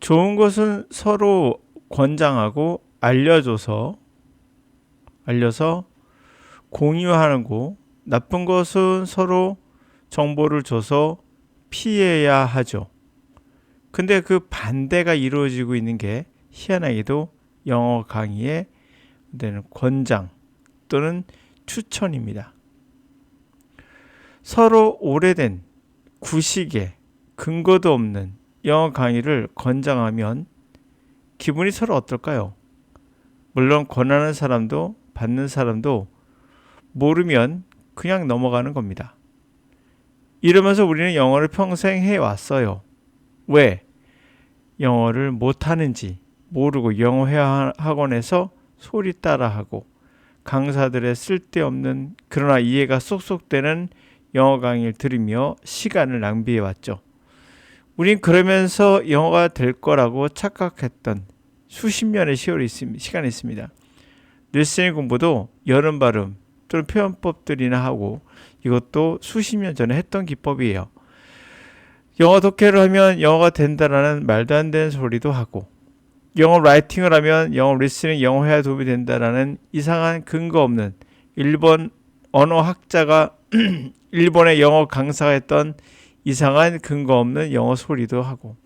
좋은 것은 서로 권장하고 알려서 공유하는 거, 나쁜 것은 서로 정보를 줘서 피해야 하죠. 근데 그 반대가 이루어지고 있는 게 희한하게도 영어 강의의 권장 또는 추천입니다. 서로 오래된 구식의 근거도 없는 영어 강의를 권장하면 기분이 서로 어떨까요? 물론 권하는 사람도 받는 사람도 모르면 그냥 넘어가는 겁니다. 이러면서 우리는 영어를 평생 해왔어요. 왜? 영어를 못하는지 모르고 영어 회화 학원에서 소리 따라하고 강사들의 쓸데없는 그러나 이해가 쏙쏙 되는 영어 강의를 들으며 시간을 낭비해왔죠. 우린 그러면서 영어가 될 거라고 착각했던 수십 년의 시간이 있습니다. 리스닝 공부도 여름 발음 또는 표현법들이나 하고 이것도 수십 년 전에 했던 기법이에요. 영어 독해를 하면 영어가 된다라는 말도 안 되는 소리도 하고 영어 라이팅을 하면 영어 리스닝, 영어 회화에 도움이 된다라는 이상한 근거 없는 일본 언어학자가 일본의 영어 강사가 했던 이상한 근거 없는 영어 소리도 하고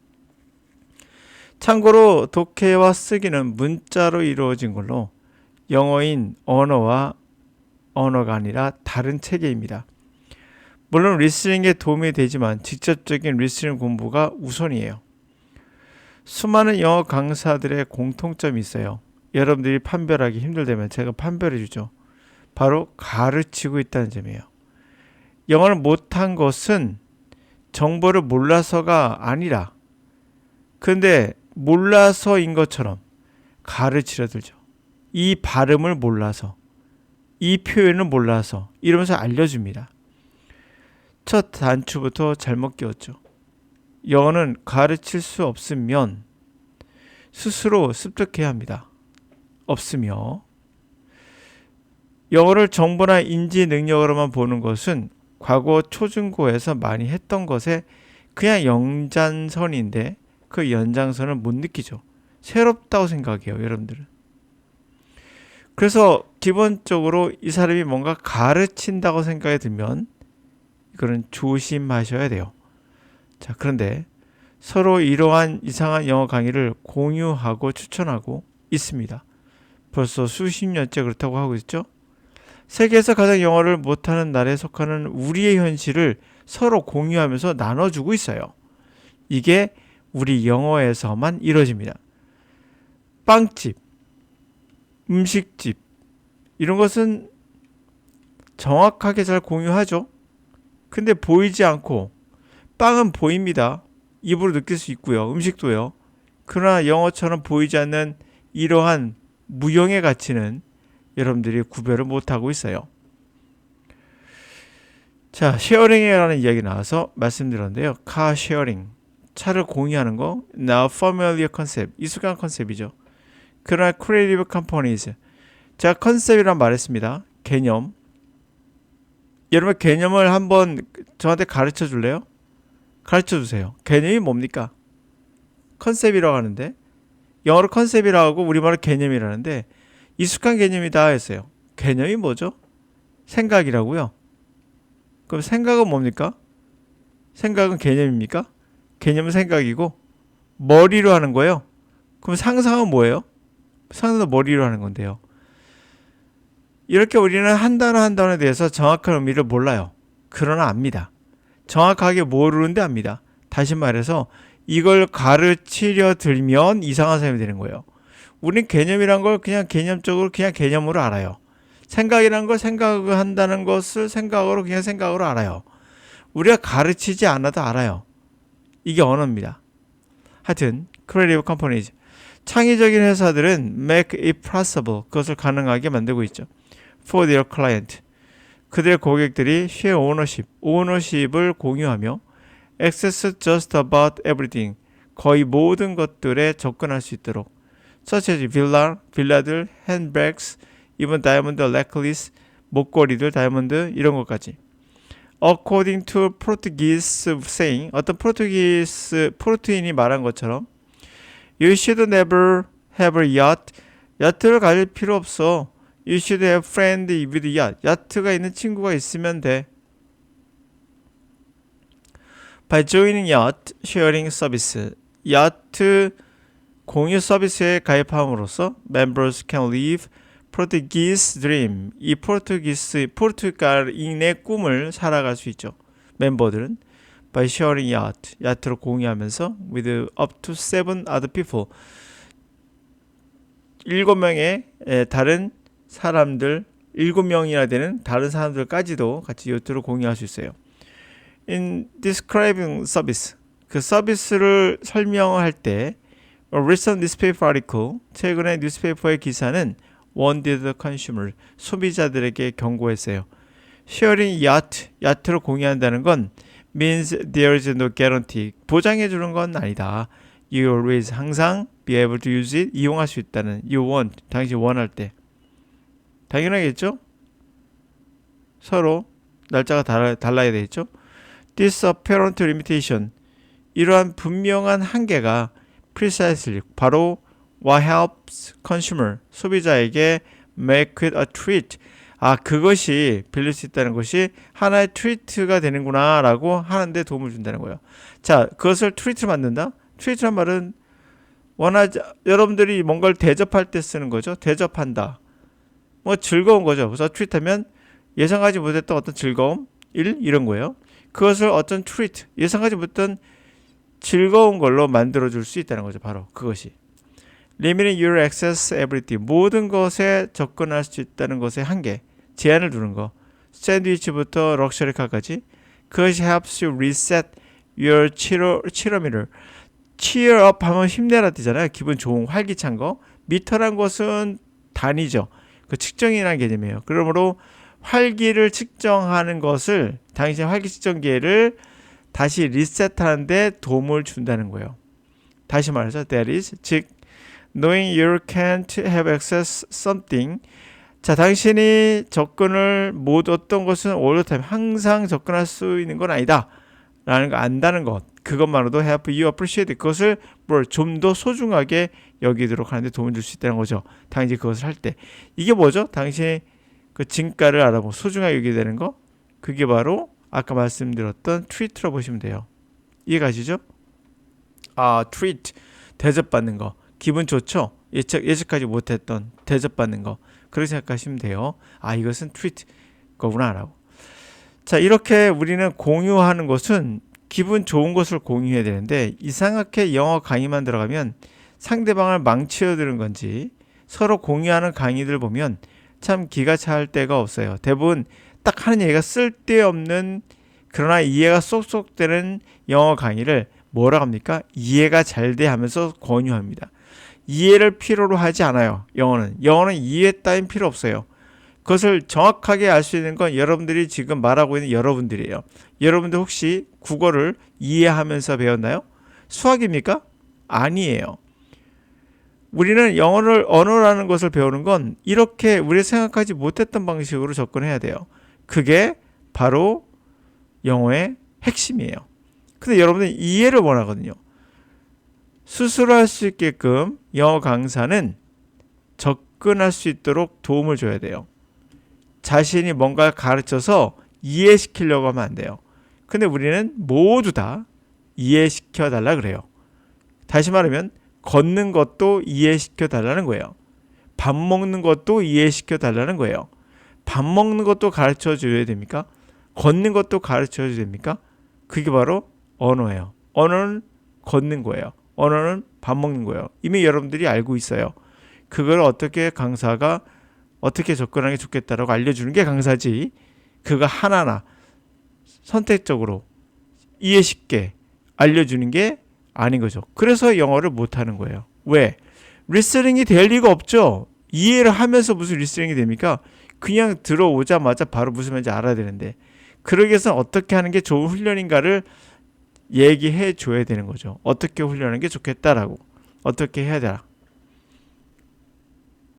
참고로 독해와 쓰기는 문자로 이루어진 걸로 영어인 언어와 언어가 아니라 다른 체계입니다. 물론 리스닝에 도움이 되지만 직접적인 리스닝 공부가 우선이에요. 수많은 영어 강사들의 공통점이 있어요. 여러분들이 판별하기 힘들다면 제가 판별해 주죠. 바로 가르치고 있다는 점이에요. 영어를 못한 것은 정보를 몰라서가 아니라 근데 몰라서인 것처럼 가르치려 들죠. 이 발음을 몰라서 이 표현을 몰라서 이러면서 알려줍니다. 첫 단추부터 잘못 끼웠죠. 영어는 가르칠 수 없으면 스스로 습득해야 합니다. 없으며 영어를 정보나 인지 능력으로만 보는 것은 과거 초중고에서 많이 했던 것에 그냥 연장선인데 그 연장선을 못 느끼죠. 새롭다고 생각해요, 여러분들은. 그래서 기본적으로 이 사람이 뭔가 가르친다고 생각이 들면 이거는 조심하셔야 돼요. 자, 그런데 서로 이러한 이상한 영어 강의를 공유하고 추천하고 있습니다. 벌써 수십 년째 그렇다고 하고 있죠. 세계에서 가장 영어를 못하는 나라에 속하는 우리의 현실을 서로 공유하면서 나눠주고 있어요. 이게 우리 영어에서만 이루어집니다. 빵집, 음식집 이런 것은 정확하게 잘 공유하죠. 근데 보이지 않고 빵은 보입니다. 입으로 느낄 수 있고요. 음식도요. 그러나 영어처럼 보이지 않는 이러한 무형의 가치는 여러분들이 구별을 못하고 있어요. 자, 쉐어링이라는 이야기 나와서 말씀드렸는데요. 카 쉐어링, 차를 공유하는 거, now familiar concept, 익숙한 컨셉이죠. 그러나 creative companies, 제가 컨셉이란 말했습니다. 개념. 여러분 개념을 한번 저한테 가르쳐 줄래요? 가르쳐 주세요. 개념이 뭡니까? 컨셉이라고 하는데 영어로 컨셉이라고 하고 우리말로 개념이라는데 익숙한 개념이다 했어요. 개념이 뭐죠? 생각이라고요. 그럼 생각은 뭡니까? 생각은 개념입니까? 개념은 생각이고 머리로 하는 거예요. 그럼 상상은 뭐예요? 상상도 머리로 하는 건데요. 이렇게 우리는 한 단어 한 단어에 대해서 정확한 의미를 몰라요. 그러나 압니다. 정확하게 모르는데 압니다. 다시 말해서 이걸 가르치려 들면 이상한 사람이 되는 거예요. 우린 개념이란 걸 그냥 개념적으로 그냥 개념으로 알아요. 생각이란 걸 생각을 한다는 것을 생각으로 그냥 생각으로 알아요. 우리가 가르치지 않아도 알아요. 이게 언어입니다. 하여튼 creative companies, 창의적인 회사들은 make it possible, 그것을 가능하게 만들고 있죠. for their client, 그들의 고객들이 share ownership을 공유하며 access just about everything, 거의 모든 것들에 접근할 수 있도록 such as 빌라들, handbags, even diamond necklace, 목걸이들, 다이아몬드 이런 것까지. According to Portuguese saying, 어떤 프로투인이 말한 것처럼 You should never have a yacht. 야트를 가질 필요 없어. You should have friend with yacht. 야트가 있는 친구가 있으면 돼. By joining yacht sharing service. 야트 공유 서비스에 가입함으로써 members can live Portuguese dream. 이 포르투갈인의 꿈을 살아갈 수 있죠. 멤버들은 by sharing yacht. 야트로 공유하면서 with up to 7 other people. 7명의 다른 사람들, 7명이나 되는 다른 사람들까지도 같이 야트로 공유할 수 있어요. In describing service. 그 서비스를 설명할 때 A recent newspaper article, 최근의 뉴스페이퍼의 기사는 warned the consumer, 소비자들에게 경고했어요. Sharing yacht, 야트로 공유한다는 건 means there is no guarantee, 보장해 주는 건 아니다. You always, 항상 be able to use it, 이용할 수 있다는 you want, 당신 원할 때. 당연하겠죠? 서로 날짜가 달라야 되겠죠? This apparent limitation, 이러한 분명한 한계가 precisely, 바로 what helps consumer, 소비자에게 make it a treat. 그것이 빌릴 수 있다는 것이 하나의 트리트가 되는구나 라고 하는데 도움을 준다는 거예요. 자, 그것을 트리트로 만든다? 트리트란 말은 여러분들이 뭔가를 대접할 때 쓰는 거죠. 대접한다. 뭐 즐거운 거죠. 그래서 트리트하면 예상하지 못했던 어떤 즐거움, 이런 거예요. 그것을 어떤 트리트, 예상하지 못했던 즐거운 걸로 만들어줄 수 있다는 거죠. 바로 그것이. Limiting your access everything. 모든 것에 접근할 수 있다는 것의 한계. 제한을 두는 거. 샌드위치부터 럭셔리카까지. 그것이 helps you reset your cheerometer. cheer up 하면 힘내라 뜻이잖아요. 기분 좋은 활기찬 거. 미터란 것은 단위죠. 그 측정이라는 개념이에요. 그러므로 활기를 측정하는 것을 당신의 활기 측정기를 다시 리셋하는데 도움을 준다는 거예요. 다시 말해서 that is, 즉 knowing you can't have access something. 자, 당신이 접근을 못 어떤 것은 all the time, 항상 접근할 수 있는 건 아니다 라는 거 안다는 것, 그것만으로도 help you appreciate, 그것을 좀 더 소중하게 여기도록 하는데 도움을 줄 수 있다는 거죠. 당신이 그것을 할 때. 이게 뭐죠? 당신의 그 진가를 알아보고 소중하게 여기게 되는 거, 그게 바로 아까 말씀드렸던 트리트로 보시면 돼요. 이해가시죠? 트리트, 대접받는 거. 기분 좋죠? 예측하지 못했던 대접받는 거. 그렇게 생각하시면 돼요. 이것은 트리트 거구나 라고. 자, 이렇게 우리는 공유하는 것은 기분 좋은 것을 공유해야 되는데, 이상하게 영어 강의만 들어가면 상대방을 망치어드는 건지 서로 공유하는 강의들 보면 참 기가 찰 때가 없어요. 대부분 딱 하는 얘기가 쓸데없는, 그러나 이해가 쏙쏙 되는 영어 강의를 뭐라 합니까? 이해가 잘 돼 하면서 권유합니다. 이해를 필요로 하지 않아요. 영어는 이해 따윈 필요 없어요. 그것을 정확하게 알 수 있는 건 여러분들이 지금 말하고 있는 여러분들이에요. 여러분들 혹시 국어를 이해하면서 배웠나요? 수학입니까? 아니에요. 우리는 영어를, 언어라는 것을 배우는 건 이렇게 우리가 생각하지 못했던 방식으로 접근해야 돼요. 그게 바로 영어의 핵심이에요. 근데 여러분들이 이해를 원하거든요. 스스로 할 수 있게끔 영어 강사는 접근할 수 있도록 도움을 줘야 돼요. 자신이 뭔가 가르쳐서 이해시키려고 하면 안 돼요. 근데 우리는 모두 다 이해시켜 달라 그래요. 다시 말하면 걷는 것도 이해시켜 달라는 거예요. 밥 먹는 것도 이해시켜 달라는 거예요. 밥 먹는 것도 가르쳐 줘야 됩니까? 걷는 것도 가르쳐 줘야 됩니까? 그게 바로 언어예요. 언어는 걷는 거예요. 언어는 밥 먹는 거예요. 이미 여러분들이 알고 있어요. 그걸 어떻게 강사가 어떻게 접근하는 게 좋겠다라고 알려주는 게 강사지, 그거 하나하나 선택적으로 이해 쉽게 알려주는 게 아닌 거죠. 그래서 영어를 못하는 거예요. 왜? 리스닝이 될 리가 없죠. 이해를 하면서 무슨 리스닝이 됩니까? 그냥 들어오자마자 바로 무슨 말인지 알아야 되는데, 그러기 위해서 어떻게 하는 게 좋은 훈련인가를 얘기해 줘야 되는 거죠. 어떻게 훈련하는 게 좋겠다라고, 어떻게 해야 되나.